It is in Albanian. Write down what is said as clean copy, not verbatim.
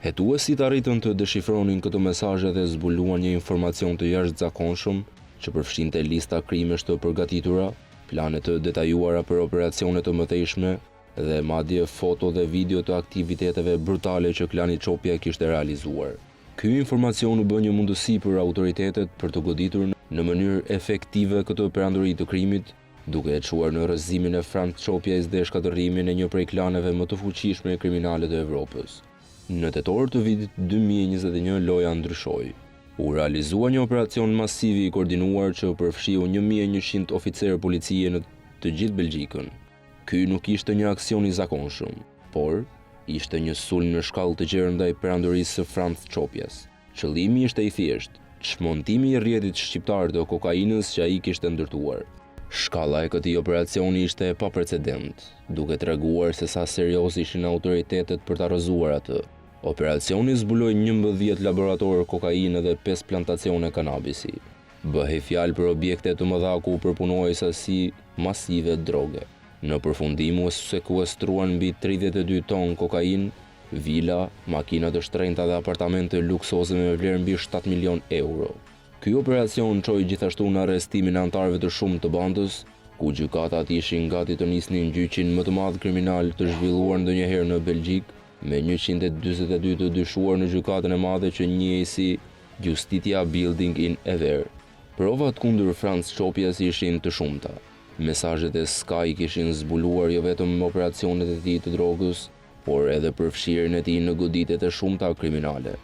Hetuesit arritën të deshifronin këto mesazhe dhe zbuluan një informacion të jashtëzakonshëm që përfshinte lista krimesh të përgatitura, plane të detajuara për operacione të mëtejshme dhe madje foto dhe video të aktiviteteve brutale që klani Çopja kishte realizuar. Ky informacion u bë një mundësi për autoritetet për të goditur në mënyrë efektive këtë perandori të krimit, duke e çuar në rrëzimin e Franz Çopjes dhe shkatërrimin e një prej klaneve më të fuqishme kriminale të Evropës. Në tetor të vitit 2021 loja ndryshoi. U realizua një operacion masiv i koordinuar që përfshiu 1100 oficerë policie në të gjithë Belgjikën. Ky nuk ishte një aksion i zakonshëm, por ishte një sulm në shkallë të gjerë ndaj perandorisë së Franz Çopjes. Qëllimi ishte i thjeshtë, çmontimi i rrjetit shqiptar të kokainës që ai kishte ndërtuar. Shkalla e këtij operacioni ishte e paprecedent, duke treguar se sa serioz ishin autoritetet për ta rrëzuar atë. Operacioni zbuloi 11 laboratorë kokainë dhe 5 plantacione kanabisi. Bëhej fjalë për objekte të mëdha ku përpunohej sasi masive droge. Në përfundim u sekuestruan mbi 32 ton kokainë, vila, makina të shtrenjta dhe apartamente luksoze me vlerë mbi 7 milion euro. Ky operacion çoi gjithashtu në arrestimin e anëtarëve të shumtë të bandës, ku gjykatat ishin gati të nisnin gjyqin më të madh kriminal të zhvilluar ndonjëherë në Belgjik, me 142 të dyshuar në gjykatën e madhe që njihej si Justitia Building in Ever. Provat kundër Franz Çopjes ishin të shumta. Mesazhet e Sky kishin zbuluar jo vetëm operacionet e tij të drogës, por edhe përfshirjen e tij në goditjet e shumta kriminale.